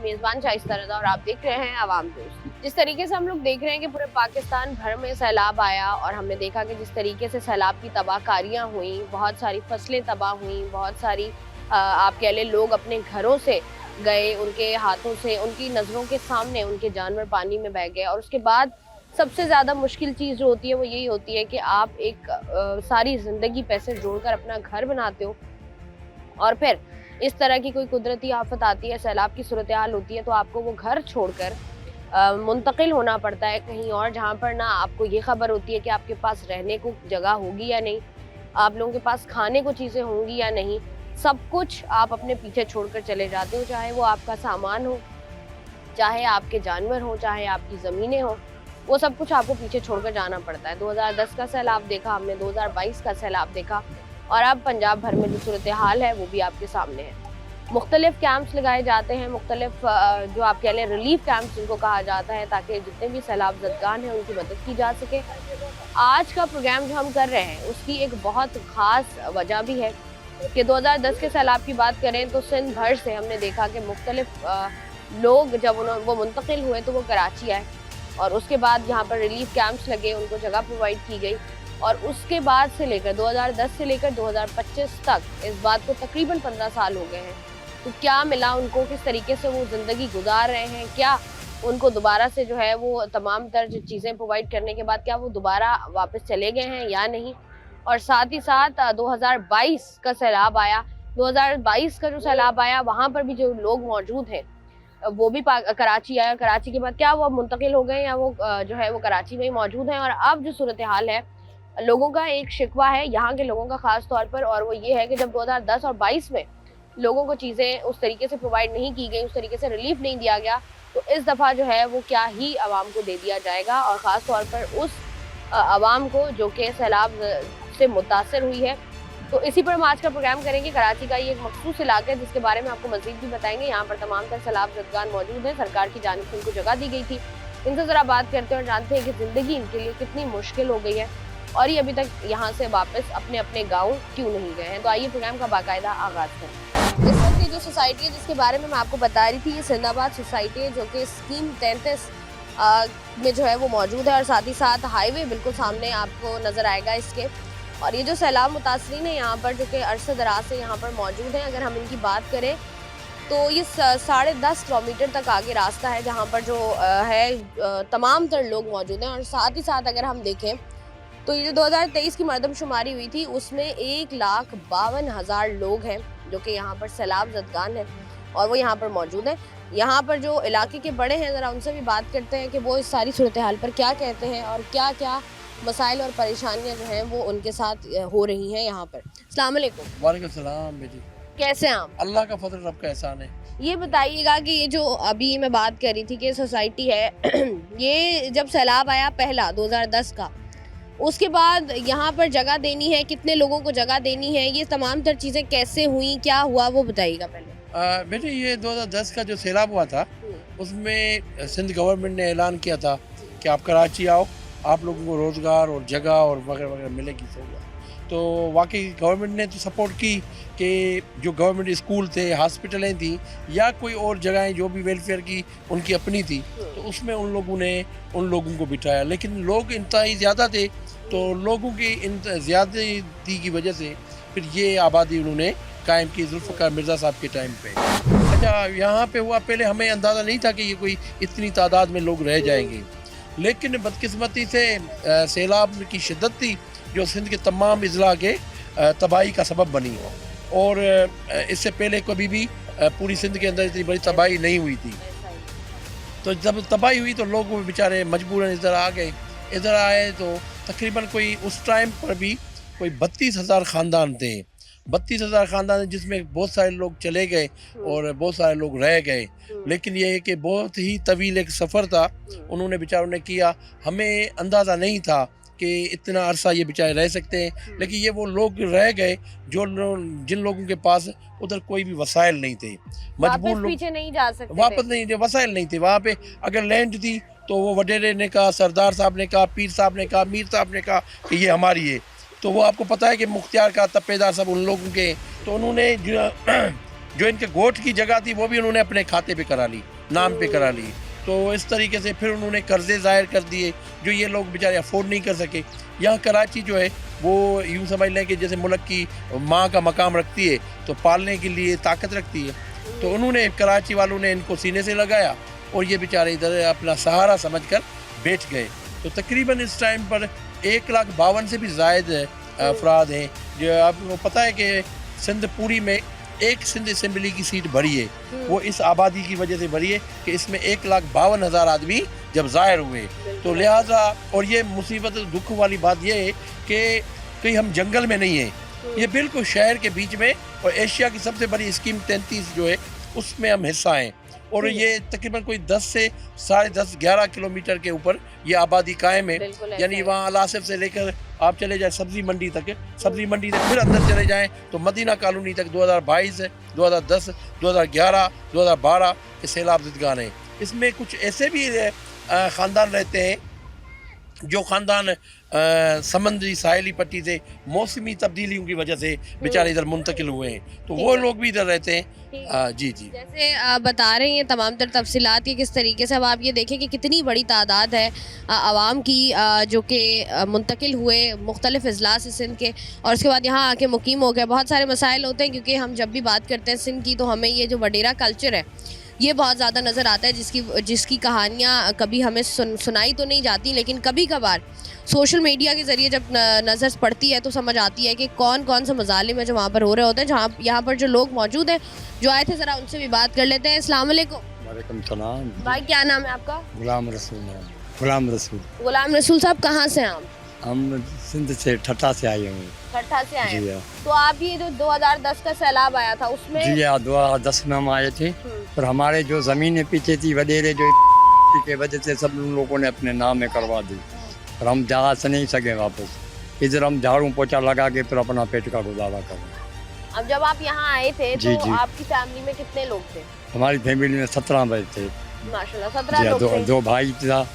मेज़बान शाइस्ता रज़ा और आप देख रहे हैं आवाम दोस्त। जिस तरीके से हम लोग देख रहे हैं कि पूरे पाकिस्तान भर में सैलाब आया और हमने देखा कि जिस तरीके से सैलाब की तबाहकारियाँ हुई, बहुत सारी फसलें तबाह हुई, बहुत सारी आप कह लें लोग अपने घरों से गए, उनके हाथों से, उनकी नज़रों के सामने उनके जानवर पानी में बह गए। और उसके बाद सबसे ज़्यादा मुश्किल चीज़ जो होती है वो यही होती है कि आप एक सारी ज़िंदगी पैसे जोड़कर अपना घर बनाते हो और फिर इस तरह की कोई कुदरती आफत आती है, सैलाब की सूरत हाल होती है, तो आपको वो घर छोड़कर मुंतकिल होना पड़ता है कहीं और, जहाँ पर ना आपको ये खबर होती है कि आपके पास रहने को जगह होगी या नहीं, आप लोगों के पास खाने को चीज़ें होंगी या नहीं। सब कुछ आप अपने पीछे छोड़कर चले जाते हो, चाहे वो आपका सामान हो, चाहे आपके जानवर हो, चाहे आपकी ज़मीनें हो, वो सब कुछ आपको पीछे छोड़कर जाना पड़ता है। 2010 का सैलाब देखा हमने, 2022 का सैलाब देखा और अब पंजाब भर में जो सूरत हाल है वो भी आपके सामने है। मुख्तलिफ कैंप्स लगाए जाते हैं, मुख्तलिफ जो आप कह लें रिलीफ कैंप्स जिनको कहा जाता है, ताकि जितने भी सैलाब ज़दगान हैं उनकी मदद की जा सके। आज का प्रोग्राम जो हम कर रहे हैं उसकी एक बहुत ख़ास वजह भी है कि 2010 के सैलाब की बात करें तो सिंध भर से हमने देखा कि मुख्तलिफ लोग जब वो मुंतकिल हुए तो वो कराची आए और उसके बाद यहाँ पर रिलीफ कैंप्स लगे, उनको जगह प्रोवाइड की गई और उसके बाद से लेकर 2010 से लेकर 2025 तक, इस बात को तकरीबन 15 साल हो गए हैं। तो क्या मिला उनको, किस तरीके से वो ज़िंदगी गुजार रहे हैं, क्या उनको दोबारा से जो है वो तमाम तर चीज़ें प्रोवाइड करने के बाद क्या वो दोबारा वापस चले गए हैं या नहीं। और साथ ही साथ 2022 का सैलाब आया, 2022 का जो सैलाब आया वहाँ पर भी जो लोग मौजूद हैं वो भी कराची आया, कराची के बाद क्या वो अब मुंतकिल हो गए या वो जो है वो कराची में ही मौजूद हैं। और अब जो सूरत हाल है, लोगों का एक शिकवा है यहाँ के लोगों का ख़ास तौर पर, और वो ये है कि जब 2010 और 22 में लोगों को चीज़ें उस तरीके से प्रोवाइड नहीं की गई, उस तरीके से रिलीफ नहीं दिया गया, तो इस दफ़ा जो है वो क्या ही आवाम को दे दिया जाएगा, और ख़ास तौर पर उस आवाम को जो कि सैलाब से मुतासर हुई है। तो इसी पर हम आज का प्रोग्राम करेंगे। कराची का ये एक मखसूस इलाका है जिसके बारे में आपको मज़ीद भी बताएंगे। यहाँ पर तमाम तर सैलाब ज़दगान मौजूद हैं, सरकार की जानिब से इनको जगह दी गई थी। इनसे ज़रा बात करते हैं और जानते हैं कि ज़िंदगी इनके लिए कितनी मुश्किल हो गई है और ये अभी तक यहाँ से वापस अपने अपने गाँव क्यों नहीं गए हैं। तो आइए प्रोग्राम का बाकायदा आगाज़ करें। इस वक्त ये जो सोसाइटी है जिसके बारे में मैं आपको बता रही थी, ये सिंदाबाद सोसाइटी है जो कि स्कीम 33 में जो है वो मौजूद है और साथ ही साथ हाईवे बिल्कुल सामने आपको नज़र आएगा इसके। और ये जो सैलाब मुतासरीन है यहाँ पर जो कि अरसे दराज से यहाँ पर मौजूद हैं, अगर हम इनकी बात करें तो ये 10.5 किलोमीटर तक आगे रास्ता है जहाँ पर जो है तमाम तर लोग मौजूद हैं। और साथ ही साथ अगर हम देखें तो ये जो 2023 की मरदमशुमारी हुई थी उसमें 1,52,000 लोग हैं जो कि यहाँ पर सैलाब ज़दगान हैं और वो यहाँ पर मौजूद हैं। यहाँ पर जो इलाके के बड़े हैं ज़रा उनसे भी बात करते हैं कि वो इस सारी सूरत हाल पर क्या कहते हैं और क्या क्या मसाइल और परेशानियाँ जो हैं वो उनके साथ हो रही हैं यहाँ पर। अस्सलाम वालेकुम। वालेकुम सलाम बेटी, कैसे हैं आप? अल्लाह का फजल रब का एहसान है। ये बताइएगा कि ये जो अभी मैं बात कर रही थी कि सोसाइटी है ये जब सैलाब आया पहला 2010 का, उसके बाद यहाँ पर जगह देनी है, कितने लोगों को जगह देनी है, ये तमाम तर चीज़ें कैसे हुई, क्या हुआ वो बताइएगा पहले। बेटे ये 2010 का जो सैलाब हुआ था उसमें सिंध गवर्नमेंट ने ऐलान किया था कि आप कराची आओ, आप लोगों को रोज़गार और जगह और वगैरह वगैरह मिलेगी सहूलत। तो वाकई गवर्नमेंट ने तो सपोर्ट की कि जो गवर्नमेंट स्कूल थे, हॉस्पिटलें थी या कोई और जगहें जो भी वेलफेयर की उनकी अपनी थी, तो उसमें उन लोगों ने उन लोगों को बिठाया। लेकिन लोग इंतहाई ज़्यादा थे तो लोगों की ज़्यादती की वजह से फिर ये आबादी उन्होंने कायम की जुल्फ़िकार मिर्ज़ा साहब के टाइम पे। अच्छा, यहाँ पे हुआ, पहले हमें अंदाज़ा नहीं था कि ये कोई इतनी तादाद में लोग रह जाएंगे, लेकिन बदकिस्मती से सैलाब की शिद्दत थी जो सिंध के तमाम अजला के तबाही का सबब बनी और इससे पहले कभी भी पूरी सिंध के अंदर इतनी बड़ी तबाही नहीं हुई थी। तो जब तबाही हुई तो लोग बेचारे मजबूरन इधर आ गए। इधर आए तो तकरीबन कोई उस टाइम पर भी कोई 32,000 ख़ानदान थे, 32,000 ख़ानदान जिसमें बहुत सारे लोग चले गए और बहुत सारे लोग रह गए। लेकिन ये है कि बहुत ही तवील एक सफ़र था उन्होंने बेचारों ने किया। हमें अंदाज़ा नहीं था कि इतना अरसा ये बेचारे रह सकते हैं, लेकिन ये वो लोग रह गए जिन लोगों के पास उधर कोई भी वसाइल नहीं थे, मजबूर लोग पीछे नहीं जा सकते, वापस नहीं थे, वसाइल नहीं थे। वहाँ पे अगर लैंड थी तो वो वडेरे ने कहा, सरदार साहब ने कहा, पीर साहब ने कहा, मीर साहब ने कहा कि ये हमारी है। तो वो आपको पता है कि मुख्तियार का तपेदार सब उन लोगों के, तो उन्होंने जो इनके गोट की जगह थी वो भी उन्होंने अपने खाते पे करा ली, नाम पे करा ली। तो इस तरीके से फिर उन्होंने कर्जे ज़ाहिर कर दिए जो ये लोग बेचारे अफोर्ड नहीं कर सके। यहाँ कराची जो है वो यूँ समझ लें कि जैसे मुल्क की माँ का मकाम रखती है तो पालने के लिए ताकत रखती है। तो उन्होंने कराची वालों ने इनको सीने से लगाया और ये बेचारे इधर अपना सहारा समझकर बैठ गए। तो तकरीबन इस टाइम पर 1,52,000 से भी ज़ायद अफराद हैं। जो आपको पता है कि सिंध पूरी में एक सिंध असम्बली की सीट भरी है, वो इस आबादी की वजह से भरी है कि इसमें 1,52,000 आदमी जब ज़ाहिर हुए। तो लिहाजा और ये मुसीबत दुख वाली बात ये है कि कहीं हम जंगल में नहीं हैं, ये बिल्कुल शहर के बीच में, और एशिया की सबसे बड़ी स्कीम 33 जो है उसमें हम हिस्सा हैं। और ये तकरीबन कोई 10 से 10.5 11 किलोमीटर के ऊपर ये आबादी कायम है। यानी वहाँ अलासिफ से लेकर आप चले जाए सब्जी मंडी तक, सब्जी मंडी से फिर अंदर चले जाएं तो मदीना कॉलोनी तक 2022, 2010, 2011, 2012 के सैलाब ज़दगान हैं। इसमें कुछ ऐसे भी ख़ानदान रहते हैं जो ख़ानदान समंदरी साहिली पट्टी से मौसमी तब्दीलियों की वजह से बेचारे इधर मुंतकिल हुए हैं, तो वो लोग भी इधर रहते हैं। जी जी, जैसे बता रहे हैं तमाम तर तफसीलात कि किस तरीके से अब आप ये देखें कि कितनी बड़ी तादाद है आवाम की जो कि मुंतकिल हुए मुख्तलिफ अजला से सिंध के, और उसके बाद यहाँ आके मुकीम हो गए। बहुत सारे मसाइल होते हैं क्योंकि हम जब भी बात करते हैं सिंध की तो हमें ये जो वडेरा कल्चर है ये बहुत ज़्यादा नज़र आता है, जिसकी कहानियाँ कभी हमें सुनाई तो नहीं जाती, लेकिन कभी कभार सोशल मीडिया के ज़रिए जब नज़र पड़ती है तो समझ आती है कि कौन कौन से मज़ालिम है जो वहाँ पर हो रहे होते हैं। जहाँ यहाँ पर जो लोग मौजूद हैं जो आए थे, ज़रा उनसे भी बात कर लेते हैं। अस्सलाम वालेकुम। वालेकुम सलाम। भाई क्या नाम है आपका? गुलाम रसूल। गुलाम रसूल। गुलाम रसूल साहब कहाँ से हैं आप? हम सिंध से ठट्टा से आए हुए। ठट्टा से आए जी हैं। हाँ। तो आप ये जो 2010 का सैलाब आया था उसमें? जी हाँ, 2010 में हम आए थे, पर हमारे जो ज़मीनें पीछे थी वडेरे जो के वजह से सब लोगों ने अपने नाम में करवा दी, पर हम जा से नहीं सके वापस। इधर हम झाड़ू पोछा लगा के फिर अपना पेट का गुजारा करें। अब जब आप यहाँ आए थे जी, तो जी। आपकी फैमिली में कितने लोग थे? हमारी फैमिली में 17 बच्चे थे। माशाल्लाह, 17 जी हाँ, लोग थे। दो भाई था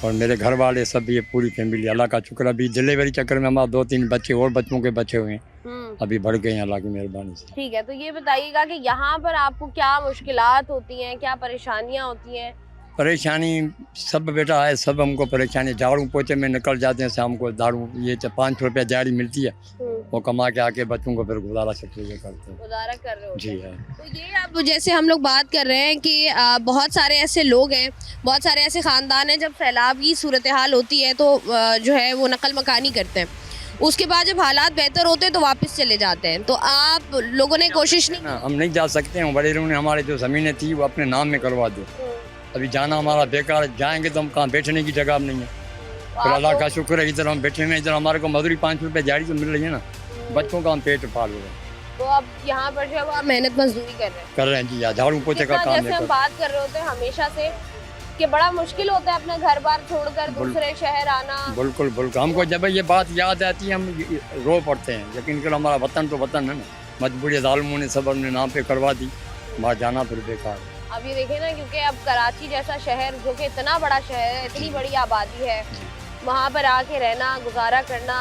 और मेरे घर वाले सब, ये पूरी फैमिली। अल्लाह का शुक्र, अभी डिलीवरी चक्कर में हमारे 2-3 बच्चे और बच्चों के बच्चे हुए हैं, अभी बढ़ गए हैं अल्लाह की मेहरबानी से। ठीक है, तो ये बताइएगा कि यहाँ पर आपको क्या मुश्किलात होती हैं, क्या परेशानियाँ होती हैं? परेशानी सब बेटा है, सब हमको परेशानी। झाड़ू पोछे में निकल जाते हैं शाम को, झाड़ू ये 500 रुपया दिहाड़ी मिलती है, वो कमा के आके बच्चों को फिर गुजारा सकते ये करते हैं। गुजारा कर रहे हो? जी है। तो ये अब जैसे हम लोग बात कर रहे हैं कि बहुत सारे ऐसे लोग हैं, बहुत सारे ऐसे ख़ानदान हैं, जब सैलाब की सूरत हाल होती है तो जो है वो नकल मकानी करते हैं, उसके बाद जब हालात बेहतर होते हैं तो वापस चले जाते हैं। तो आप लोगों ने कोशिश नहीं? हम नहीं जा सकते हैं, बड़े ने हमारे जो ज़मीनें थी वो अपने नाम में करवा दी। अभी जाना हमारा बेकार, जाएंगे तो हम कहाँ बैठने की जगह नहीं है। फिर अल्लाह का शुक्र है इधर हम बैठे हैं, इधर हमारे को मजदूरी 5 रुपये दिहाड़ी तो मिल रही है ना, बच्चों का हम पेट पाल रहे हैं। तो अब यहाँ पर जो है वो आप मेहनत मजदूरी कर रहे हैं जी, झाड़ू पोछे का काम जैसे हम बात कर रहे होते हैं हमेशा से कि बड़ा मुश्किल होता है अपना घर बार छोड़कर दूसरे शहर आना। बिल्कुल बिल्कुल, हमको जब ये बात याद आती है हम रो पड़ते हैं, लेकिन फिर हमारा वतन तो वतन है ना, मजबूरी ज़ालिमों ने सब अपने नाम पे करवा दी, वहाँ जाना फिर बेकार। अब ये देखें ना, क्योंकि अब कराची जैसा शहर जो कि इतना बड़ा शहर है, इतनी बड़ी आबादी है, वहाँ पर आके रहना, गुजारा करना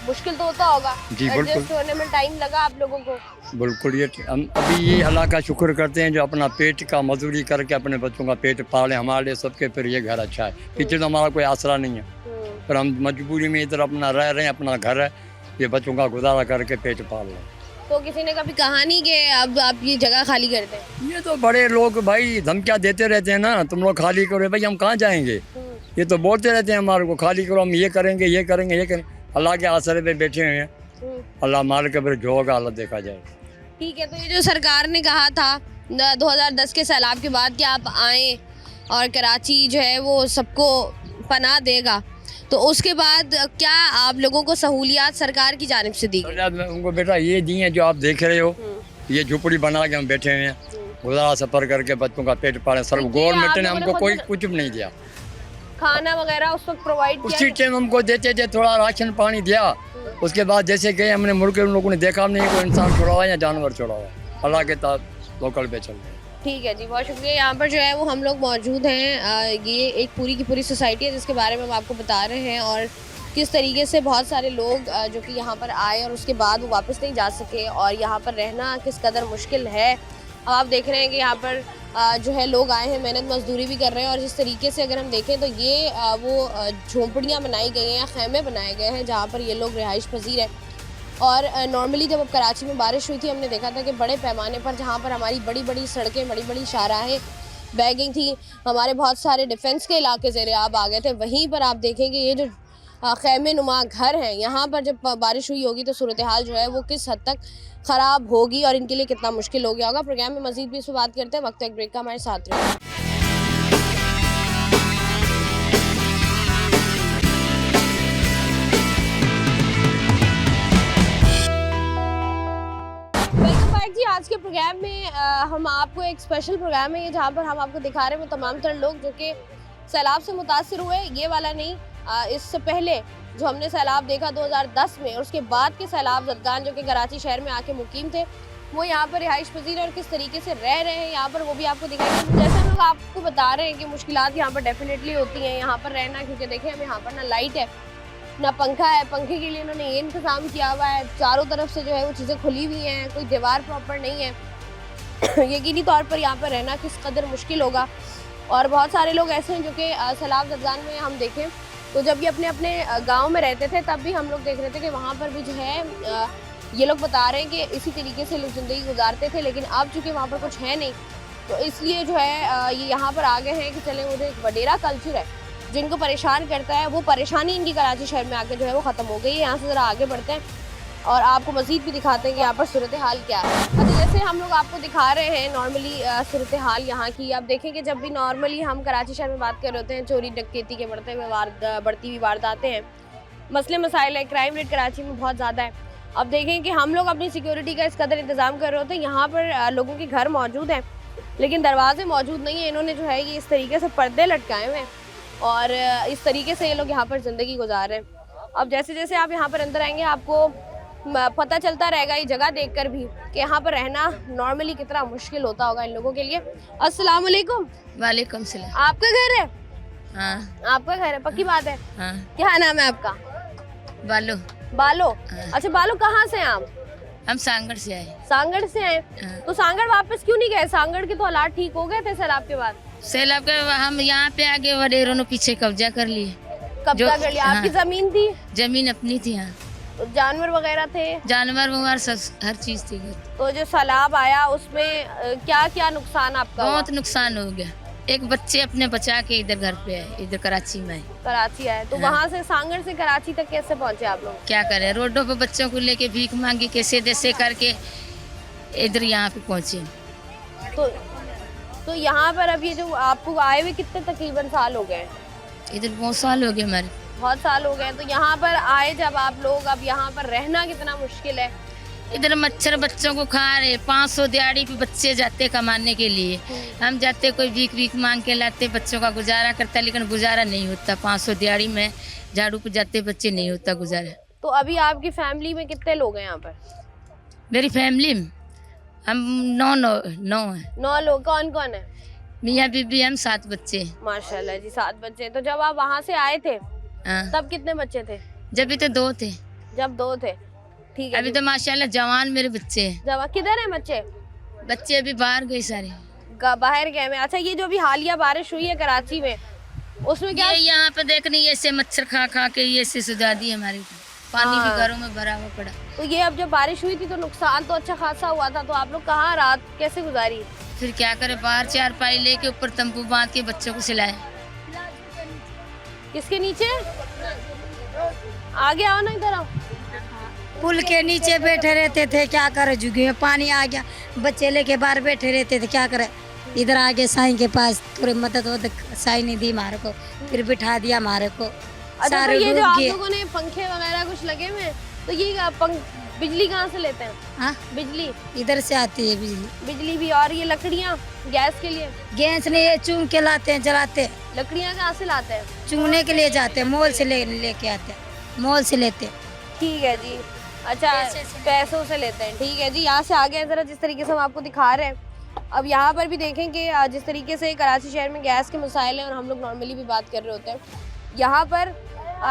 मुश्किल तो होता होगा। जी बिल्कुल। एडजस्ट होने में टाइम लगा आप लोगों को? बिल्कुल, ये हम अभी ये अल्लाह का शुक्र करते हैं जो अपना पेट का मजदूरी करके अपने बच्चों का पेट पाले, हमारे लिए सबके फिर ये घर अच्छा है। पीछे तो हमारा कोई आसरा नहीं है, पर हम मजबूरी में इधर अपना रह रहे हैं, अपना घर है, ये बच्चों का गुजारा करके पेट पाल रहे हैं। तो किसी ने कभी कहा नहीं कि अब आप ये जगह खाली कर दें? ये तो बड़े लोग भाई धमकियाँ देते रहते हैं ना, तुम लोग खाली करो, भाई हम कहाँ जाएंगे। ये तो बोलते रहते हैं हमारे को खाली करो, हम ये करेंगे ये करेंगे ये करेंगे। अल्लाह के आसरे पे बैठे हुए हैं, अल्लाह मार के फिर जो होगा अल्लाह देखा जाए। ठीक है, तो ये जो सरकार ने कहा था 2010 के सैलाब के बाद कि आप आएँ और कराची जो है वो सबको पनाह देगा, तो उसके बाद क्या आप लोगों को सहूलियात सरकार की जानिब से दी गई? उनको बेटा ये दी हैं जो आप देख रहे हो, ये झुपड़ी बना के हम बैठे हुए हैं, गुजारा सफर करके बच्चों का पेट पाले। सर गवर्नमेंट ने हमको कोई कुछ भी नहीं दिया, खाना वगैरह उस वक्त प्रोवाइड किया? उसी टाइम हमको देते थे, थोड़ा राशन पानी दिया, उसके बाद जैसे गए हमने मुड़ के उन लोगों ने देखा नहीं कोई इंसान छोड़ा हुआ या जानवर छोड़ा हुआ, अल्लाह के साथ लोकल पे चल रहे। ठीक है जी, बहुत शुक्रिया। यहाँ पर जो है वो हम लोग मौजूद हैं, ये एक पूरी की पूरी सोसाइटी है जिसके बारे में हम आपको बता रहे हैं, और किस तरीके से बहुत सारे लोग जो कि यहाँ पर आए और उसके बाद वो वापस नहीं जा सके और यहाँ पर रहना किस कदर मुश्किल है। अब आप देख रहे हैं कि यहाँ पर जो है लोग आए हैं, मेहनत मजदूरी भी कर रहे हैं और जिस तरीके से अगर हम देखें तो ये वो झोंपड़ियाँ बनाई गई हैं या खैमे बनाए गए हैं जहाँ पर ये लोग रिहाइश पजीर हैं। और नॉर्मली जब अब कराची में बारिश हुई थी हमने देखा था कि बड़े पैमाने पर जहाँ पर हमारी बड़ी बड़ी सड़कें, बड़ी बड़ी शाहराहें बह गई थी, हमारे बहुत सारे डिफेंस के इलाके ज़ेर-ए-आब आ गए थे। वहीं पर आप देखेंगे ये जो खैमे नुमा घर हैं, यहाँ पर जब बारिश हुई होगी तो सूरत हाल जो है वो किस हद तक ख़राब होगी और इनके लिए कितना मुश्किल हो गया होगा। प्रोग्राम में मज़ीद भी इस पर बात करते हैं, वक्त एक ब्रेक का, हमारे साथ रहिए। जी आज के प्रोग्राम में हम आपको एक स्पेशल प्रोग्राम है ये जहाँ पर हम आपको दिखा रहे हैं वो तमाम तर लोग जो कि सैलाब से मुतासिर हुए। ये वाला नहीं, इससे पहले जो हमने सैलाब देखा 2010 में और उसके बाद के सैलाब ज़दगान जो कि कराची शहर में आके मुकीम थे वो यहाँ पर रिहाइश पजीर और किस तरीके से रह रहे हैं यहाँ पर वो भी आपको दिखाएंगे। जैसे हम लोग आपको बता रहे हैं कि मुश्किलात यहाँ पर डेफिनेटली होती हैं यहाँ पर रहना, क्योंकि देखें हम यहाँ पर ना लाइट है ना पंखा है। पंखे के लिए उन्होंने ये इंतज़ाम किया हुआ है, चारों तरफ से जो है वो चीज़ें खुली हुई हैं, कोई दीवार प्रॉपर नहीं है। यकीनी तौर पर यहाँ पर रहना किस कदर मुश्किल होगा। और बहुत सारे लोग ऐसे हैं जो कि सैलाब ज़दगान में हम देखें तो जब ये अपने अपने गांव में रहते थे तब भी हम लोग देख रहे थे कि वहाँ पर भी जो है ये लोग बता रहे हैं कि इसी तरीके से लोग ज़िंदगी गुजारते थे। लेकिन अब चूँकि वहाँ पर कुछ है नहीं तो इसलिए जो है ये यहाँ पर आ गए हैं कि चले मुझे एक वडेरा कल्चर है जिनको परेशान करता है, वो परेशानी इनकी कराची शहर में आके जो है वो ख़त्म हो गई है। यहाँ से ज़रा आगे बढ़ते हैं और आपको मज़ीद भी दिखाते हैं कि यहाँ पर सूरत हाल क्या है। अच्छा, जैसे हम लोग आपको दिखा रहे हैं नॉर्मली सूरत हाल यहाँ की, आप देखें कि जब भी नॉर्मली हम कराची शहर में बात कर रहे होते हैं चोरी डकैती के बढ़ती हुई वारदातें हैं, मसले मसाइल है, क्राइम रेट कराची में बहुत ज़्यादा है। अब देखें कि हम लोग अपनी सिक्योरिटी का इस कदर इंतज़ाम कर रहे होते हैं, यहाँ पर लोगों के घर मौजूद हैं लेकिन दरवाजे मौजूद नहीं है। इन्होंने जो है ये इस तरीके से पर्दे लटकाए हुए हैं और इस तरीके से ये लोग यहाँ पर ज़िंदगी गुजार रहे हैं। अब जैसे जैसे आप यहाँ पर अंदर आएंगे आपको पता चलता रहेगा ये जगह देखकर भी कि यहाँ पर रहना नॉर्मली कितना मुश्किल होता होगा इन लोगों के लिए। अस्सलाम वालेकुम। वालेकुम सलाम। आपका घर है? हाँ। आपका घर है, पक्की बात है? हाँ। क्या नाम है आपका? बालो। बालो? हाँ। अच्छा, बालो कहाँ से हैं आप? हम सांगड़ से आए। सांगड़ से आए? हाँ। तो सांगड़ वापस क्यों नहीं गए? सांगड़ के तो हालात ठीक हो गए थे सैलाब के बाद। सैलाब के हम यहाँ पे आगे वडेरों ने पीछे कब्जा कर लिए। कब्जा कर लिया? आपकी जमीन थी? जमीन अपनी थी। हाँ। जानवर वगैरह थे? जानवर वगैरह सब हर चीज थी। तो जो सैलाब आया उसमें क्या क्या नुकसान आपका हुआ? बहुत नुकसान हो गया। एक बच्चे अपने बचा के इधर घर पे आए, इधर कराची में आए। कराची आए तो हाँ। वहाँ से सांगड़ से कराची तक कैसे पहुँचे आप लोग? क्या करें, रोडों पे बच्चों को लेके भीख मांगी कैसे जैसे करके इधर यहाँ पे पहुँचे। तो यहाँ पर अब ये जो आपको आए हुए कितने तकरीबन साल हो गए? इधर बहुत साल हो गए हमारे। बहुत साल हो गए। तो यहाँ पर आए जब आप लोग, अब यहाँ पर रहना कितना मुश्किल है? इधर मच्छर बच्चों को खा रहे। 500 दिहाड़ी पे बच्चे जाते कमाने के लिए, हम जाते कोई भीख मांग के लाते, बच्चों का गुजारा करता, लेकिन गुजारा नहीं होता। 500 दिहाड़ी में झाड़ू पे जाते बच्चे, नहीं होता गुजारा। तो अभी आपकी फैमिली में कितने लोग हैं यहाँ पर? मेरी फैमिली में हम 9 हैं। 9 लोग। कौन कौन है? मियाँ बीबी, हम 7 बच्चे। माशाल्लाह जी, 7 बच्चे। तो जब आप वहाँ से आए थे हाँ। तब कितने बच्चे थे? जब भी तो 2 थे। जब 2 थे, ठीक है। अभी तो माशाल्लाह जवान मेरे बच्चे हैं। जब किधर है बच्चे? बच्चे अभी बाहर गए सारे। बाहर गए में? अच्छा, ये जो भी हालिया बारिश हुई है कराची में उसमें क्या? ये यहाँ पे देखनी ऐसे मच्छर खा खा के ये से सुझा दी हमारी। पानी भी घरों में भरा हुआ पड़ा। तो ये अब जब बारिश हुई थी तो नुकसान तो अच्छा खासा हुआ था, तो आप लोग कहाँ रात कैसे गुजारी? फिर क्या करे, बाहर चारपाई लेके ऊपर तंबू बांध के बच्चों को सिलाए। किसके नीचे? आगे आओ ना, इधर आओ। पुल के नीचे बैठे रहते थे, क्या करे, झुग्गी में पानी आ गया, बच्चे लेके बाहर बैठे रहते थे, क्या करे। इधर आगे साईं के पास थोड़ी मदद साईं ने दी हमारे को, फिर बिठा दिया हमारे को। अच्छा, तो ये जो आप लोगों ने पंखे वगैरह कुछ लगे हुए, तो ये बिजली कहाँ से लेते हैं? हाँ, बिजली इधर से आती है बिजली। बिजली भी। और ये लकड़ियाँ गैस के लिए? गैस ने ये चूंग के लाते हैं, जलाते हैं। लकड़ियाँ कहाँ से लाते हैं? चूंगने के लिए जाते हैं, मॉल से लेके आते हैं, मॉल से लेते हैं। ठीक है जी। अच्छा, पैसों से लेते हैं, ठीक है जी। यहाँ से आगे जरा जिस तरीके से हम आपको दिखा रहे हैं, अब यहाँ पर भी देखें कि जिस तरीके से कराची शहर में गैस के मसाइल हैं और हम लोग नॉर्मली भी बात कर रहे होते हैं, यहाँ पर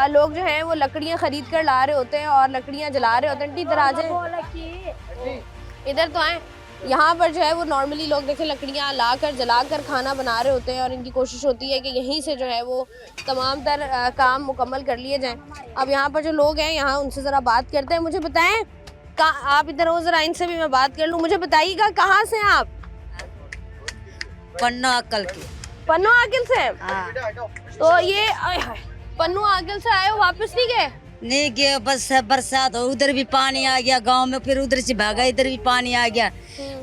लोग जो हैं वो लकड़ियाँ खरीद कर ला रहे होते हैं और लकड़ियाँ जला रहे होते हैं। आंटी इधर आ जाए, इधर तो आए। यहाँ पर जो है वो नॉर्मली लोग देखें लकड़ियाँ ला कर जला कर खाना बना रहे होते हैं और इनकी कोशिश होती है कि यहीं से जो है वो तमाम तर काम मुकम्मल कर लिए जाएं। अब यहाँ पर जो लोग हैं यहाँ उनसे ज़रा बात करते हैं। मुझे बताएं, आप इधर हो ज़रा, इनसे भी मैं बात कर लूँ। मुझे बताइएगा कहाँ से हैं आप? पन्ना अक्कल की। पन्नू आकिल से? हाँ। तो ये पन्नू आकिल से आए हो, वापस नहीं गए? नहीं गए, बस बरसात हो, उधर भी पानी आ गया गांव में, फिर उधर से भागा, इधर भी पानी आ गया।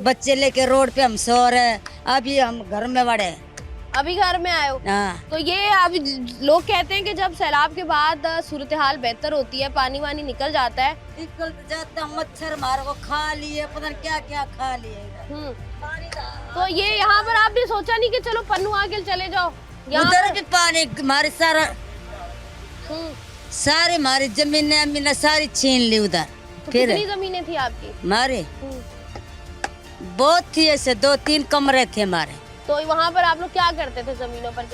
बच्चे लेके रोड पे हम सो रहे, अभी हम घर में बड़े। अभी घर में आए हो? हाँ। तो ये अभी लोग कहते हैं कि जब सैलाब के बाद सूरत हाल बेहतर होती है, पानी वानी निकल जाता है। निकल जाता, मच्छर मार को खा लिए, पता नहीं क्या क्या खा लिए। तो ये यहाँ पर आपने सोचा नहीं कि चलो पन्नू आकिल चले जाओ? उधर भी पानी हमारे सारा सारी हमारी जमीनें सारी छीन ली उधर। तो फिर कितनी जमीनें थी आपकी? हमारे बहुत थी, ऐसे 2-3 कमरे थे हमारे। तो वहाँ पर आप लोग क्या करते थे जमीनों पर?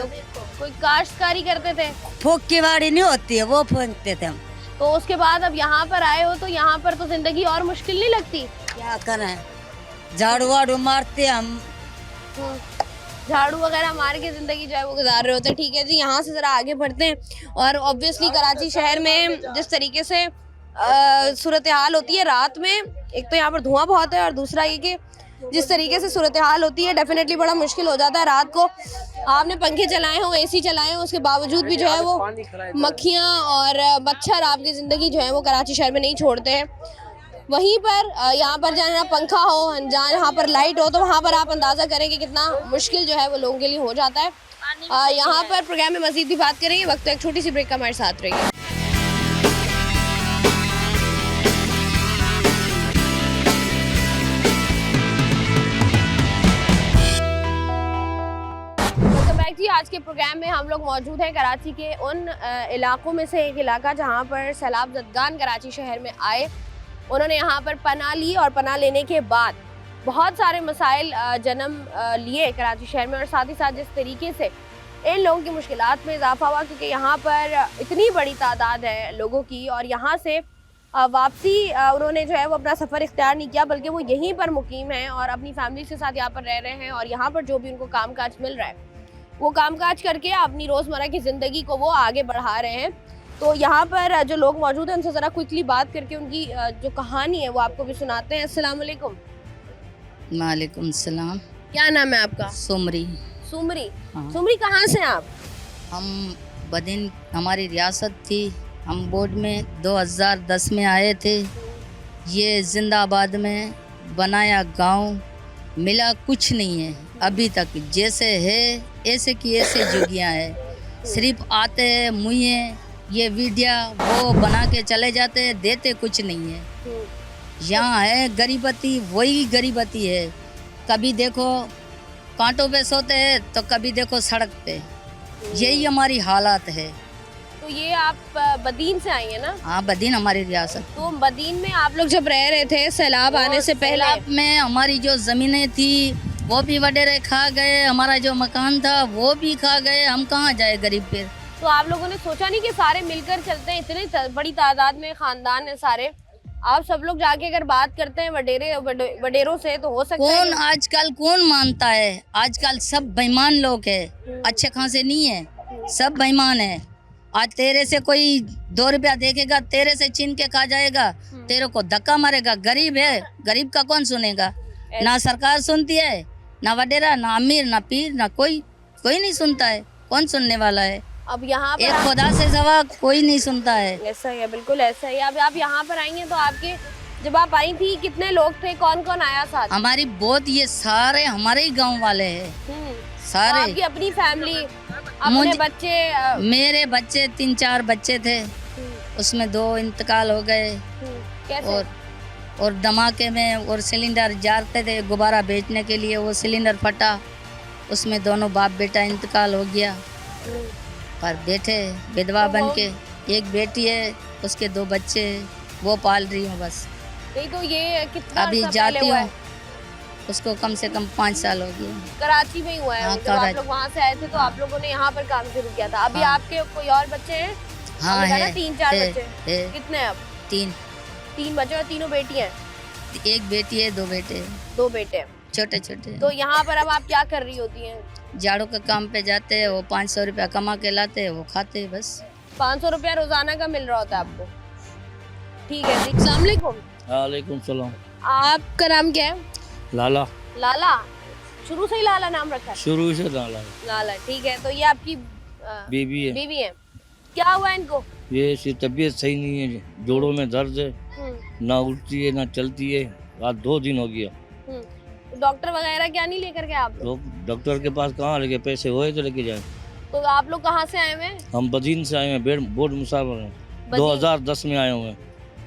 कोई काश्तकारी करते थे? फूक की बाड़ी नहीं होती है, वो फूकते थे हम। तो उसके बाद अब यहाँ पर आए हो तो यहाँ पर तो जिंदगी और मुश्किल नहीं लगती? क्या करें, झाड़ू वाड़ू मारते हम, झाड़ू वगैरह मार के जिंदगी जो है वो गुजार रहे होते हैं। ठीक है जी, यहाँ से ज़रा आगे बढ़ते हैं। और ऑब्वियसली कराची शहर में जिस तरीके से सूरत हाल होती है रात में, एक तो यहाँ पर धुआं बहुत है और दूसरा ये कि जिस तरीके से सूरत हाल होती है डेफिनेटली बड़ा मुश्किल हो जाता है। रात को आपने पंखे चलाए हों, एसी चलाए हों, उसके बावजूद भी जो है वो मक्खियाँ और मच्छर आपकी ज़िंदगी जो है वो कराची शहर में नहीं छोड़ते हैं। वहीं पर यहाँ पर जहाँ पंखा हो, जहाँ पर लाइट हो, तो वहाँ पर आप अंदाज़ा करें कि कितना मुश्किल जो है वो लोगों के लिए हो जाता है। यहाँ पर प्रोग्राम में मज़ीद भी बात करेंगे, वक्त एक छोटी सी ब्रेक का हमारे साथ रहिए। जी, आज के प्रोग्राम में हम लोग मौजूद हैं कराची के उन इलाकों में से एक इलाका जहाँ पर सैलाब ज़दगान कराची शहर में आए। उन्होंने यहाँ पर पनाह ली और पनाह लेने के बाद बहुत सारे मसाइल जन्म लिए कराची शहर में, और साथ ही साथ जिस तरीके से इन लोगों की मुश्किलात में इजाफा हुआ, क्योंकि यहाँ पर इतनी बड़ी तादाद है लोगों की और यहाँ से वापसी उन्होंने जो है वो अपना सफ़र इख्तियार नहीं किया, बल्कि वो यहीं पर मुकीम हैं और अपनी फैमिली के साथ यहाँ पर रह रहे हैं। और यहाँ पर जो भी उनको कामकाज मिल रहा है वो कामकाज करके अपनी रोज़मर्रा की ज़िंदगी को वो आगे बढ़ा रहे हैं। तो यहाँ पर जो लोग मौजूद हैं उनसे ज़रा क्विकली बात करके उनकी जो कहानी है वो आपको भी सुनाते हैं। अस्सलाम वालेकुम। वालेकुम सलाम। क्या नाम है आपका? सुमरी। सुमरी? हाँ। सुमरी कहाँ से हैं आप? हम बदिन, हमारी रियासत थी, हम बोर्ड में 2010 में आए थे। ये जिंदाबाद में बनाया गांव, मिला कुछ नहीं है अभी तक, जैसे है ऐसे की ऐसे जुगियाँ है। सिर्फ आते हैं मुँहे ये वीडियो वो बना के चले जाते हैं, देते कुछ नहीं है। यहाँ है गरीबती, वही गरीबती है। कभी देखो कांटों पे सोते हैं तो कभी देखो सड़क पे, यही हमारी हालात है। तो ये आप बदीन से आई हैं ना? हाँ, बदीन हमारी रियासत। तो बदीन में आप लोग जब रह रहे थे सैलाब आने से पहले, सैलाब में हमारी जो ज़मीनें थी वो भी वडेरे खा गए, हमारा जो मकान था वो भी खा गए, हम कहाँ जाए गरीब पे। तो आप लोगों ने सोचा नहीं कि सारे मिलकर चलते हैं, इतनी बड़ी तादाद में ख़ानदान है सारे, आप सब लोग जाके अगर बात करते हैं वडेरों से तो हो सकता है। कौन आजकल कौन मानता है? आजकल सब बेईमान लोग है, अच्छे खासे नहीं है, सब बेईमान है। आज तेरे से कोई 2 रुपया देखेगा, तेरे से छीन के खा जाएगा, तेरे को धक्का मारेगा। गरीब है, गरीब का कौन सुनेगा? ना सरकार सुनती है, ना वडेरा, ना अमीर, ना पीर, ना कोई नहीं सुनता है। कौन सुनने वाला है? अब यहाँ पर एक खुदा से सवा कोई नहीं सुनता है। ऐसा ही है, बिल्कुल ऐसा ही। अब आप यहाँ पर आई हैं तो आपके, जब आप आई थी कितने लोग थे, कौन कौन आया साथ? हमारी बहुत, ये सारे हमारे ही गांव वाले हैं सारे। तो आपकी अपनी फैमिली, अपने बच्चे? मेरे बच्चे 3-4 बच्चे थे, उसमें 2 इंतकाल हो गए। कैसे? और धमाके में और सिलेंडर जाते थे गुब्बारा बेचने के लिए, वो सिलेंडर फटा, उसमें दोनों बाप बेटा इंतकाल हो गया। पर बैठे विधवा बन के, एक बेटी है, उसके 2 बच्चे, वो पाल रही हूँ बस। नहीं तो ये कितना अभी जाती हूँ, उसको कम से कम 5 साल हो गए। कराची में ही हुआ है? हाँ, जब आप लोग वहाँ से आए थे तो आप लोगों ने यहाँ पर काम शुरू किया था। अभी हाँ। आपके कोई और बच्चे हैं? हाँ आपने कहा ना है 3-4 है, बच्चे है, कितने हैं अब? 3 बच्चे और तीनों बेटी हैं? एक बेटी है 2 बेटे हैं, 2 बेटे हैं। छोटे छोटे तो यहाँ पर अब आप क्या कर रही होती हैं? झाड़ू के काम पे जाते हैं, वो 500 रुपया कमा के लाते हैं, वो खाते हैं बस। 500 रुपया रोजाना का मिल रहा होता है आपको? ठीक है जी। अस्सलाम वालेकुम। वालेकुम सलाम। आपका नाम क्या है? लाला, लाला? शुरू से ही लाला नाम रखा है? शुरू से लाला लाला, ठीक है। तो ये आपकी बीबी है। बीवी है। क्या हुआ इनको? ये इसकी तबीयत सही नहीं है, जोड़ों में दर्द है, ना उठती है ना चलती है। आज 2 दिन हो गया। तो डॉक्टर वगैरह क्या नहीं लेकर के आप लोग? डॉक्टर के पास कहाँ लेके, पैसे होए तो लेके जाए। तो आप लोग कहाँ से आए हुए हैं? हम बदीन से आए हैं, बोर्ड मुसाफिर हैं, बदीन? 2010 में आए हुए हैं।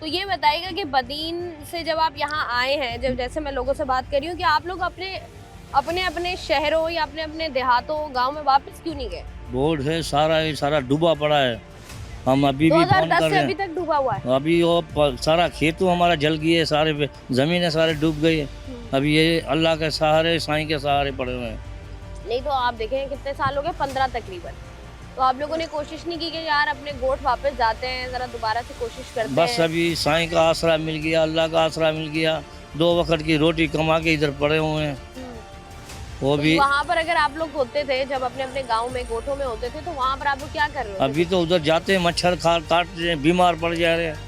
तो ये बताइएगा कि बदीन से जब आप यहाँ आए हैं, जब जैसे मैं लोगों से बात कर रही हूँ कि आप लोग अपने अपने अपने शहरों या अपने अपने देहातों गांव में वापस क्यों नहीं गए? बोर्ड है सारा, ये सारा डूबा पड़ा है। हम अभी भी फोन 2010 कर से रहे अभी हैं। तक डूबा हुआ है। अभी वो सारा खेतों हमारा जल गई है, सारे जमीनें सारे डूब गई है। अभी ये अल्लाह के सहारे, साईं के सहारे पड़े हुए हैं। नहीं तो आप देखें कितने साल हो गए, 15 तकरीबन। तो आप लोगों ने कोशिश नहीं की कि यार अपने गोठ वापस जाते हैं, जरा दोबारा से कोशिश करते बस हैं? अभी साईं का आसरा मिल गया, अल्लाह का आसरा मिल गया, 2 वक्त की रोटी कमा के इधर पड़े हुए हैं। वो तो भी वहाँ पर अगर आप लोग होते थे, जब अपने अपने गांव में गोठों में होते थे, तो वहाँ पर आप लोग क्या कर रहे होते? अभी तो उधर जाते हैं, मच्छर काट रहे हैं, बीमार पड़ जा रहे हैं।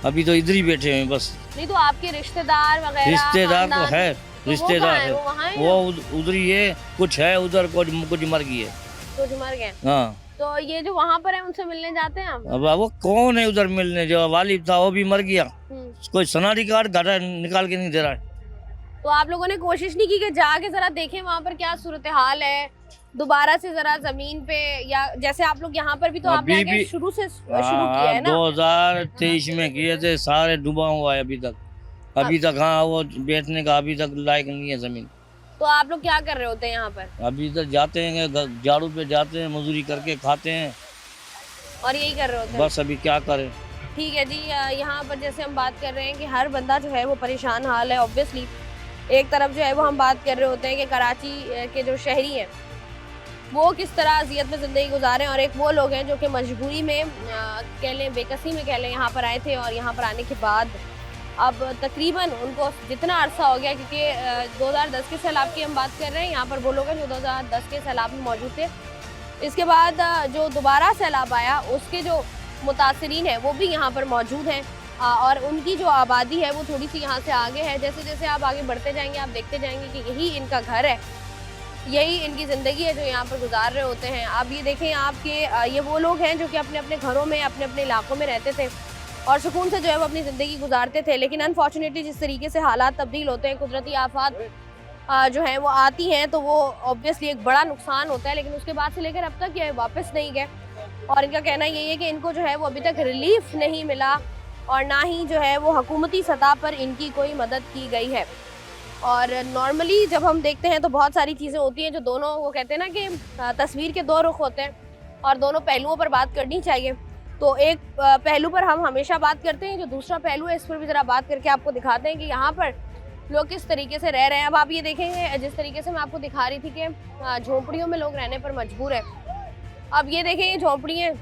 अभी तो इधर ही बैठे हैं बस। नहीं तो आपके रिश्तेदार वगैरह? रिश्तेदार तो खानदान? है, तो रिश्तेदार वो है, वहाँ है वो उधर ही है, कुछ है उधर, कुछ मर गई है। कुछ मर गए। हाँ, तो ये जो वहाँ पर है उनसे मिलने जाते हैं आप? अब वो कौन है उधर मिलने, जो वालिद था वो भी मर गया, हम्म। कोई सनारी कार्ड घटा निकाल के नहीं दे रहा है। तो आप लोगों ने कोशिश नहीं की कि जाके जरा देखें वहाँ पर क्या सूरत हाल है, दोबारा से जरा जमीन पे, या जैसे आप लोग यहाँ पर भी तो आपने अभी आगे भी- शुरू से शुरू किया है ना? 2023 में किए थे, सारे डूबा हुआ है अभी तक। अभी तक हाँ, वो बैठने का अभी तक लायक नहीं है जमीन। तो आप लोग क्या कर रहे होते हैं यहाँ पर? अभी इधर जाते हैं, झाड़ू पे जाते हैं, मजदूरी करके खाते हैं, और यही कर रहे होते हैं? बस अभी क्या करें। ठीक है जी। यहाँ पर जैसे हम बात कर रहे हैं कि हर बंदा जो है वो परेशान हाल है। ऑब्वियसली एक तरफ जो है वो हम बात कर रहे होते हैं कि कराची के जो शहरी हैं वो किस तरह अजियत में ज़िंदगी गुजारें, और एक वो लोग हैं जो कि मजबूरी में कह लें, बेकसी में कह लें, यहाँ पर आए थे। और यहाँ पर आने के बाद अब तकरीबन उनको जितना अरसा हो गया, क्योंकि 2010 के सैलाब की हम बात कर रहे हैं, यहाँ पर वो लोग हैं जो 2010 के सैलाब में मौजूद थे। इसके बाद जो दोबारा सैलाब आया उसके जो मुतासरीन हैं वो भी यहाँ पर मौजूद हैं, और उनकी जो आबादी है वो थोड़ी सी यहाँ से आगे है। जैसे जैसे आप आगे बढ़ते जाएंगे आप देखते जाएंगे कि यही इनका घर है, यही इनकी ज़िंदगी है जो यहाँ पर गुजार रहे होते हैं। आप ये देखें, आपके ये वो लोग हैं जो कि अपने अपने घरों में, अपने अपने इलाकों में रहते थे और सुकून से जो है वो अपनी ज़िंदगी गुजारते थे। लेकिन अनफॉर्चुनेटली जिस तरीके से हालात तब्दील होते हैं, कुदरती आफात जो है वो आती हैं, तो वो ऑब्वियसली एक बड़ा नुकसान होता है। लेकिन उसके बाद से लेकर अब तक ये वापस नहीं गए, और इनका कहना यही है कि इनको जो है वो अभी तक रिलीफ नहीं मिला, और ना ही जो है वो हुकूमती सतह पर इनकी कोई मदद की गई है। और नॉर्मली जब हम देखते हैं तो बहुत सारी चीज़ें होती हैं जो दोनों, वो कहते हैं ना कि तस्वीर के 2 रुख होते हैं और दोनों पहलुओं पर बात करनी चाहिए। तो एक पहलू पर हम हमेशा बात करते हैं, जो दूसरा पहलू है इस पर भी ज़रा बात करके आपको दिखाते हैं कि यहाँ पर लोग किस तरीके से रह रहे हैं। अब आप ये देखेंगे, जिस तरीके से मैं आपको दिखा रही थी कि झोंपड़ियों में लोग रहने पर मजबूर है। अब ये देखें, ये झोंपड़ियाँ,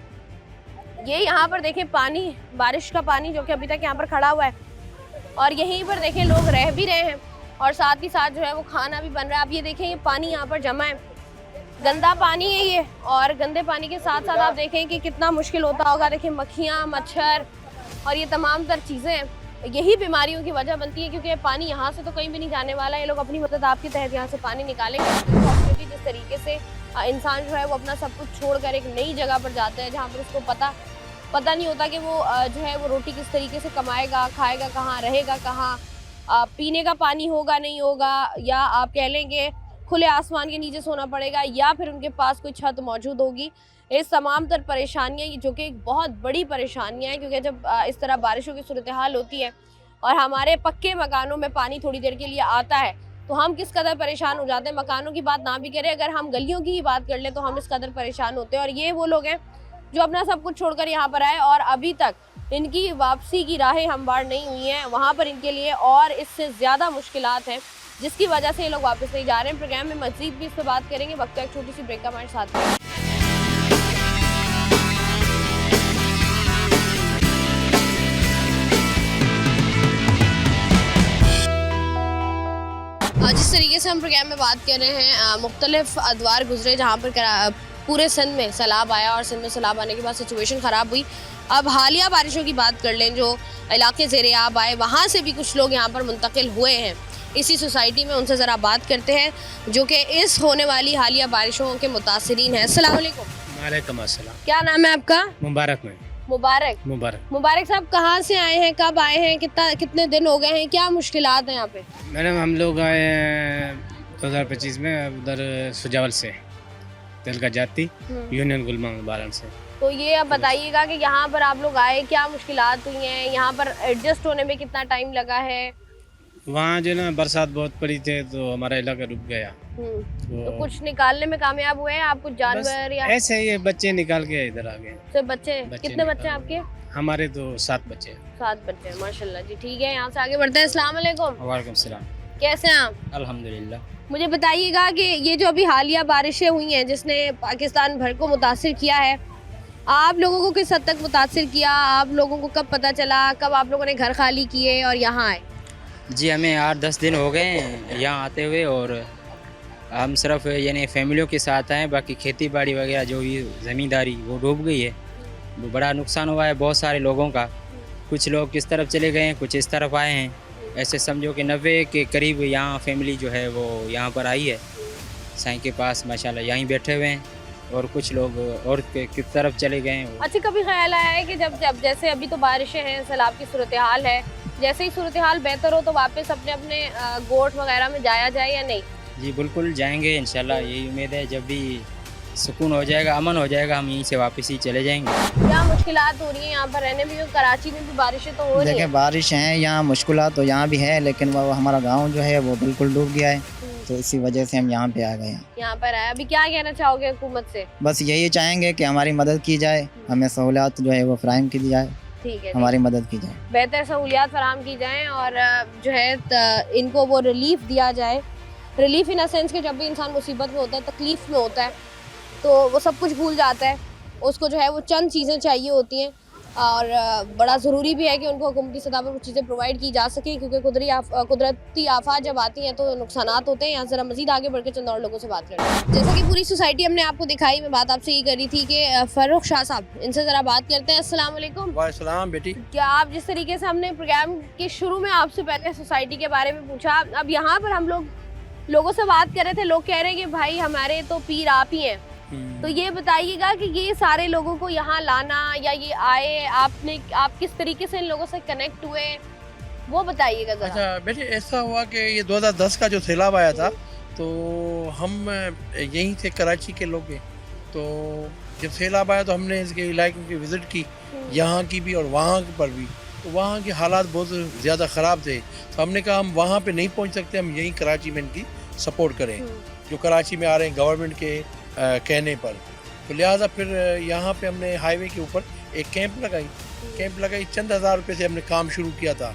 ये यहाँ पर देखें पानी, बारिश का पानी जो कि अभी तक यहाँ पर खड़ा हुआ है, और यहीं पर देखें लोग रह भी रहे हैं और साथ ही साथ जो है वो खाना भी बन रहा है। आप ये देखें, ये पानी यहाँ पर जमा है, गंदा पानी है ये, और गंदे पानी के साथ साथ आप देखें कि कितना मुश्किल होता होगा। देखिए मक्खियाँ, मच्छर और ये तमाम तर चीज़ें, यही बीमारियों की वजह बनती है, क्योंकि पानी यहाँ से तो कहीं भी नहीं जाने वाला है। ये लोग अपनी मदद आपके तहत यहाँ से पानी निकालेंगे, क्योंकि जिस तरीके से इंसान जो है वो अपना सब कुछ छोड़कर एक नई जगह पर जाता है जहाँ पर उसको पता नहीं होता कि वो जो है वो रोटी किस तरीके से कमाएगा, खाएगा कहाँ, रहेगा कहाँ, पीने का पानी होगा नहीं होगा, या आप कह लेंगे खुले आसमान के नीचे सोना पड़ेगा, या फिर उनके पास कोई छत मौजूद होगी। इस तमाम तर परेशानियाँ जो कि एक बहुत बड़ी परेशानियाँ हैं, क्योंकि जब इस तरह बारिशों की सूरत हाल होती है और हमारे पक्के मकानों में पानी थोड़ी देर के लिए आता है तो हम किस कदर परेशान हो जाते हैं। मकानों की बात ना भी करें, अगर हम गलियों की ही बात कर लें तो हम इस कदर परेशान होते हैं। और ये वो लोग हैं जो अपना सब कुछ छोड़कर यहाँ पर आए और अभी तक इनकी वापसी की राहें हमवार नहीं हुई हैं। वहाँ पर इनके लिए और इससे ज़्यादा मुश्किलात हैं, जिसकी वजह से ये लोग वापस नहीं जा रहे हैं। प्रोग्राम में मज़ीद भी इस पर बात करेंगे, वक्त एक छोटी सी ब्रेक का हमारे साथ। जिस तरीके से हम प्रोग्राम में बात कर रहे हैं, मुख्तलिफ अदवार गुजरे जहाँ पर पूरे सिंध में सैलाब आया और सिंध में सैलाब आने के बाद सिचुएशन ख़राब हुई। अब हालिया बारिशों की बात कर लें, जो इलाके ज़ेरे आब आए वहाँ से भी कुछ लोग यहाँ पर मुंतकिल हुए हैं इसी सोसाइटी में। उनसे ज़रा बात करते हैं जो कि इस होने वाली हालिया बारिशों के मुतासिरीन हैं। अस्सलाम वालेकुम। वालेकुम अस्सलाम। क्या नाम है आपका? मुबारक में। मुबारक। मुबारक साहब, कहाँ से आए हैं, कब आए हैं, कितने दिन हो गए हैं, क्या मुश्किलात हैं यहाँ पे? मैडम हम लोग आए हैं 2025 में उधर सुजावल से, तेलका जाती यूनियन गुलमान बालन से। तो ये अब बताइएगा कि यहाँ पर आप लोग आए, क्या मुश्किलात हुई हैं, यहाँ पर एडजस्ट होने में कितना टाइम लगा है? वहाँ जो ना बरसात बहुत पड़ी थी तो हमारा इलाका रुक गया। तो कुछ निकालने में कामयाब हुए हैं आप? कुछ जानवर या ऐसे ही बच्चे निकाल के इधर आ गए। सिर्फ बच्चे? कितने बच्चे हैं आपके? हमारे तो 7 बच्चे। 7 बच्चे हैं, माशाल्लाह जी। ठीक है, यहाँ से आगे बढ़ते हैं। अस्सलाम वालेकुम। वालेकुम सलाम। कैसे हैं आप? अल्हम्दुलिल्लाह। मुझे बताइएगा कि ये जो अभी हालिया बारिशें हुई हैं जिसने पाकिस्तान भर को मुतासिर किया है, आप लोगों को किस हद तक मुतासिर किया? आप लोगों को कब पता चला, कब आप लोगों ने घर खाली किए और यहाँ आए? जी हमें 8-10 दिन हो गए यहाँ आते हुए, और हम सिर्फ यानी फैमिलियों के साथ आए, बाकी खेती बाड़ी वगैरह जो भी ज़मींदारी वो डूब गई है। वो बड़ा नुकसान हुआ है बहुत सारे लोगों का। कुछ लोग किस तरफ चले गए हैं, कुछ इस तरफ आए हैं। ऐसे समझो कि 90 के करीब यहाँ फैमिली जो है वो यहाँ पर आई है साईं के पास, माशाल्लाह यहीं बैठे हुए हैं। और कुछ लोग और किस तरफ चले गए हैं। अच्छा, कभी ख्याल आया है कि जब जैसे अभी तो बारिशें हैं, सैलाब की सूरत हाल है, जैसे ही सूरत हाल बेहतर हो तो वापस अपने अपने गोठ वगैरह में जाया जाए या नहीं? जी बिल्कुल जाएंगे इंशाल्लाह, यही उम्मीद है। जब भी सुकून हो जाएगा, अमन हो जाएगा, हम यहीं से वापस ही चले जाएंगे। क्या मुश्किलात हो रही हैं यहाँ पर रहने में? कराची में भी बारिशें तो हो रही हैं। देखिए बारिश हैं यहाँ, मुश्किलात तो यहाँ भी है, लेकिन वो हमारा गांव जो है वो बिल्कुल डूब गया है, तो इसी वजह से हम यहाँ पे आ गए हैं। यहाँ पर आए, अभी क्या कहना चाहोगे हुकूमत से? बस यही चाहेंगे कि हमारी मदद की जाए, हमें सहूलियात जो है वो फराहम की जाए, ठीक है, हमारी मदद की जाए, बेहतर सहूलियात फराहम की जाएँ और जो है इनको वो रिलीफ दिया जाए। रिलीफ इन अ सेंस कि जब भी इंसान मुसीबत में होता है, तकलीफ में होता है, तो वो सब कुछ भूल जाता है। उसको जो है वो चंद चीज़ें चाहिए होती हैं और बड़ा ज़रूरी भी है कि उनको हुकूमती सतह पर कुछ चीज़ें प्रोवाइड की जा सकें, क्योंकि कुदरती आफात जब आती हैं तो नुकसानात होते हैं। यहाँ ज़रा मज़ीद आगे बढ़ के चंद और लोगों से बात करें। जैसा कि पूरी सोसाइटी हमने आपको दिखाई, मैं बात आपसे ये करी थी कि फ़र्रुख शाह साहब, इनसे ज़रा बात करते हैं। अस्सलाम वालेकुम। वालेकुम बेटी। क्या आप जिस तरीके से हमने प्रोग्राम के शुरू में आपसे पहले सोसाइटी के बारे में पूछा, अब यहाँ पर हम लोगों से बात कर रहे थे, लोग कह रहे हैं कि भाई हमारे तो पीर आप ही हैं, तो ये बताइएगा कि ये सारे लोगों को यहाँ लाना या ये आए, आप किस तरीके से इन लोगों से कनेक्ट हुए, वो बताइएगा जरा। अच्छा बेटे, ऐसा हुआ कि ये 2010 का जो सैलाब आया था, तो हम यहीं थे, कराची के लोग हैं। तो जब सैलाब आया तो हमने इसके इलाके की विज़िट की, यहाँ की भी और वहाँ पर भी। तो वहाँ के हालात बहुत ज़्यादा ख़राब थे, तो हमने कहा हम वहाँ पे नहीं पहुँच सकते, हम यहीं कराची में इनकी सपोर्ट करें जो कराची में आ रहे हैं गवर्नमेंट के कहने पर। तो लिहाजा फिर यहाँ पे हमने हाईवे के ऊपर एक कैंप लगाई। चंद हज़ार रुपये से हमने काम शुरू किया था।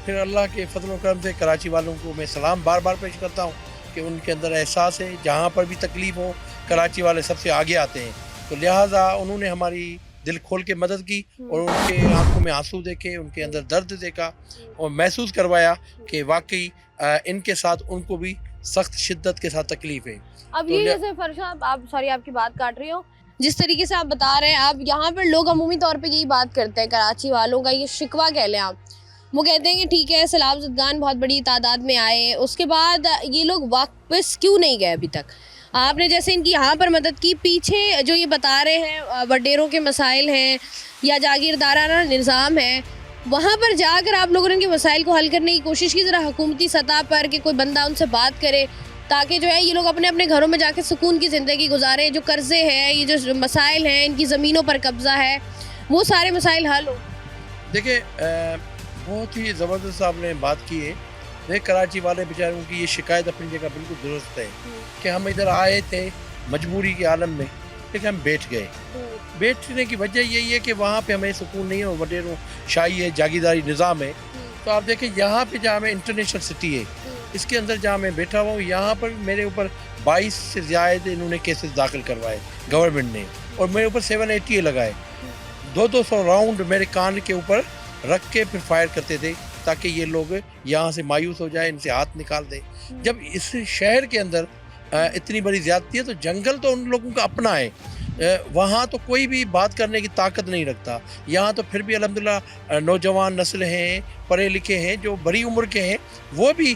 फिर अल्लाह के फजल व करम से कराची वालों को मैं सलाम बार बार पेश करता हूँ कि उनके अंदर एहसास है, जहाँ पर भी तकलीफ़ हो कराची वाले सबसे आगे आते हैं। तो लिहाजा उन्होंने हमारी दिल खोल के मदद की और उनके आंखों में आंसू देखे, उनके अंदर दर्द देखा और महसूस करवाया कि वाकई इनके साथ उनको भी सख्त शिद्दत के साथ तकलीफ़ है। अब ये जैसे फरशा, आप सॉरी आपकी बात काट रही हूँ, जिस तरीके से आप बता रहे हैं, आप यहाँ पर लोग अमूमी तौर पे यही बात करते हैं, कराची वालों का ये शिकवा कह लें आप, वो कहते हैं कि ठीक है सैलाब ज़दगान बहुत बड़ी तादाद में आए, उसके बाद ये लोग वापस क्यों नहीं गए अभी तक? आपने जैसे इनकी यहाँ पर मदद की, पीछे जो ये बता रहे हैं वडेरों के मसाइल हैं या जागीरदाराना निज़ाम है, वहाँ पर जाकर आप लोगों ने इनके मसाइल को हल करने की कोशिश की ज़रा हुकूमती सतह पर, कि कोई बंदा उनसे बात करे ताकि जो है ये लोग अपने अपने घरों में जाके सुकून की ज़िंदगी गुजारें, जो कर्ज़े हैं, ये जो मसाइल हैं, इनकी ज़मीनों पर कब्ज़ा है, वो सारे मसाइल हल हो। देखिए बहुत ही ज़बरदस्त आपने बात की है। देख, कराची वाले बेचारों की ये शिकायत अपनी जगह बिल्कुल दुरुस्त है कि हम इधर आए थे मजबूरी के आलम में, लेकिन हम बैठ गए। बैठने की वजह यही है कि वहाँ पे हमें सुकून नहीं है, वडेरों शाही है, जागीरदारी निज़ाम है। तो आप देखें यहाँ पे जहाँ में इंटरनेशनल सिटी है, इसके अंदर जहाँ मैं बैठा हुआ हूँ, यहाँ पर मेरे ऊपर 22 से ज़्यादा इन्होंने केसेस दाखिल करवाए गवर्नमेंट ने, और मेरे ऊपर 780 लगाए। 200 राउंड मेरे कान के ऊपर रख के फिर फायर करते थे ताकि ये लोग यहाँ से मायूस हो जाए, इनसे हाथ निकाल दें। जब इस शहर के अंदर इतनी बड़ी ज़्यादती है तो जंगल तो उन लोगों का अपना है, वहाँ तो कोई भी बात करने की ताकत नहीं रखता। यहाँ तो फिर भी अल्हम्दुलिल्लाह नौजवान नस्ल हैं, पढ़े लिखे हैं, जो बड़ी उम्र के हैं, वो भी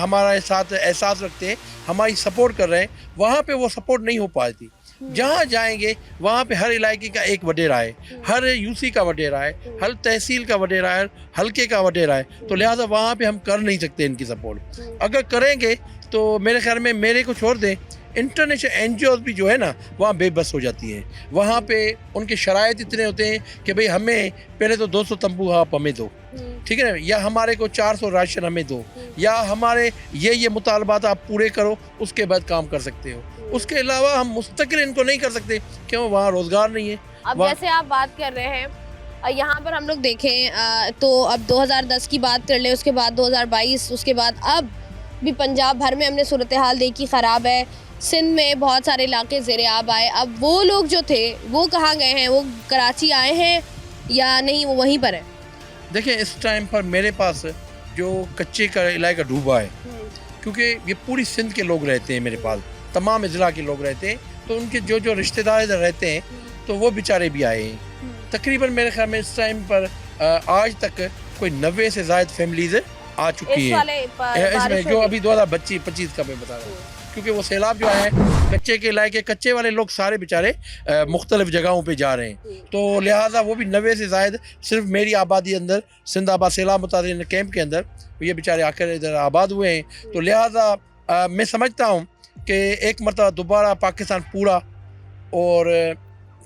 हमारे साथ एहसास रखते हैं, हमारी सपोर्ट कर रहे हैं। वहाँ पे वो सपोर्ट नहीं हो पाती। जहाँ जाएंगे वहाँ पे हर इलाके का एक वडेरा है, हर यूसी का वडेरा है, हर तहसील का वडेरा है, हल्के का वडेरा है, तो लिहाजा वहाँ पे हम कर नहीं सकते इनकी सपोर्ट। अगर करेंगे तो मेरे ख्याल में, मेरे को छोड़ दें, इंटरनेशनल एनजीओ भी जो है ना वहाँ बेबस हो जाती हैं। वहाँ पे उनके शराइत इतने होते हैं कि भाई हमें पहले तो 200 तंबू आप हमें दो, ठीक है ना, या हमारे को 400 राशन हमें दो, या हमारे ये मुतालबात आप पूरे करो, उसके बाद काम कर सकते हो। उसके अलावा हम मुस्तकिल इनको नहीं कर सकते, क्यों? वहाँ रोज़गार नहीं है। अब जैसे आप बात कर रहे हैं, यहाँ पर हम लोग देखें तो अब 2010 की बात कर ले, उसके बाद 2022, उसके बाद अब भी पंजाब भर में हमने सूरत हाल देखी ख़राब है। सिंध में बहुत सारे इलाके ज़ेर-ए-आब आए। अब वो लोग जो थे वो कहाँ गए हैं? वो कराची आए हैं या नहीं, वो वहीं पर है? देखिए, इस टाइम पर मेरे पास जो कच्चे का इलाका डूबा है, क्योंकि ये पूरी सिंध के लोग रहते हैं मेरे पास, तमाम ज़िला के लोग रहते हैं, तो उनके जो रिश्तेदार इधर रहते हैं तो वो बेचारे भी आए हैं। तकरीबन मेरे ख्याल में इस टाइम पर आज तक कोई 90 से ज़ायद फैमिलीज़ आ चुकी है इसमें, जो अभी 2025 का मैं बता रहा हूँ, क्योंकि वो सैलाब जो है कच्चे के इलाके, कच्चे वाले लोग सारे बेचारे मुख्तलिफ जगहों पे जा रहे हैं, तो लिहाजा वो भी 90 से ज़ायद सिर्फ मेरी आबादी अंदर, सिंध आबाद सैलाब मुतादिर कैंप के अंदर ये बेचारे आकर इधर आबाद हुए हैं। तो लिहाजा मैं समझता हूँ कि एक मरतबा दोबारा पाकिस्तान पूरा, और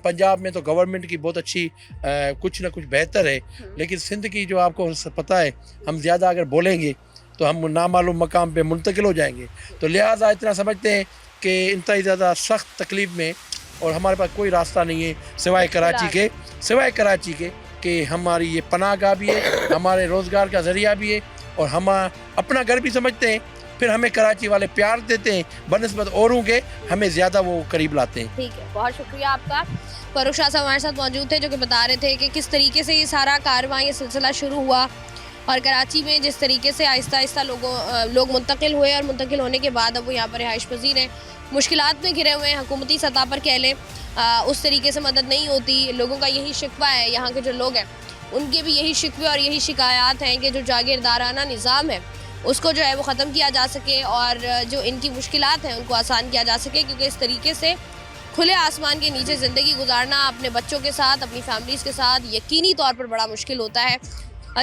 पंजाब में तो गवर्नमेंट की बहुत अच्छी कुछ ना कुछ बेहतर है, लेकिन सिंध की जो आपको पता है, हम ज़्यादा अगर बोलेंगे तो हम नामालूम मकाम पे मुंतकिल हो जाएंगे। तो लिहाजा इतना समझते हैं कि इंतहाई ज़्यादा सख्त तकलीफ़ में, और हमारे पास कोई रास्ता नहीं है सिवाय कराची के कि हमारी ये पनाहगाह भी है, हमारे रोज़गार का ज़रिया भी है, और हम अपना घर भी समझते हैं। फिर हमें कराची वाले प्यार देते हैं, बनस्बत औरों के हमें ज़्यादा वो करीब लाते हैं। ठीक है, बहुत शुक्रिया आपका। फरूख शाह साहब हमारे साथ मौजूद थे, जो कि बता रहे थे कि किस तरीके से ये सारा कारवां, ये सिलसिला शुरू हुआ, और कराची में जिस तरीके से आहिस्ता आहिस्ता लोग मुंतकिल हुए, और मुंतकिल होने के बाद अब वो यहाँ पर रिहाइश पजीर हैं, मुश्किलात में घिरे हुए हैं। हुकूमती सतह पर कह लें उस तरीके से मदद नहीं होती। लोगों का यही शिकवा है, यहाँ के जो लोग हैं उनके भी यही शिकवे और यही शिकायत हैं कि जो जागीरदाराना निज़ाम है उसको जो है वो ख़त्म किया जा सके, और जो इनकी मुश्किलात हैं उनको आसान किया जा सके, क्योंकि इस तरीके से खुले आसमान के नीचे ज़िंदगी गुजारना अपने बच्चों के साथ, अपनी फैमिलीज़ के साथ यकीनी तौर पर बड़ा मुश्किल होता है।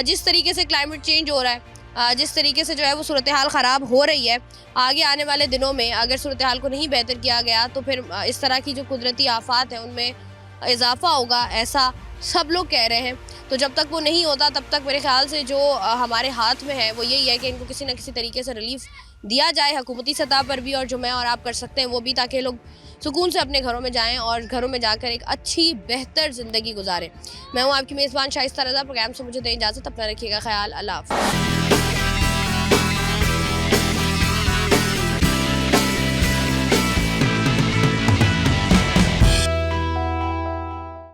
जिस तरीके से क्लाइमेट चेंज हो रहा है, जिस तरीके से जो है वो सूरत हाल ख़राब हो रही है, आगे आने वाले दिनों में अगर सूरत हाल को नहीं बेहतर किया गया तो फिर इस तरह की जो कुदरती आफात हैं उनमें इजाफा होगा, ऐसा सब लोग कह रहे हैं। तो जब तक वो नहीं होता तब तक मेरे ख्याल से जो हमारे हाथ में है वो यही है कि इनको किसी न किसी तरीके से रिलीफ दिया जाए, हुकूमती सतह पर भी, और जो मैं और आप कर सकते हैं वो भी, ताकि लोग सुकून से अपने घरों में जाएं और घरों में जाकर एक अच्छी बेहतर ज़िंदगी गुजारें। मैं हूँ आपकी मेज़बान शाइस्ता रज़ा। प्रोग्राम से मुझे दें इजाज़त, अपना रखिएगा ख्याल। अल्लाह हाफ़िज़।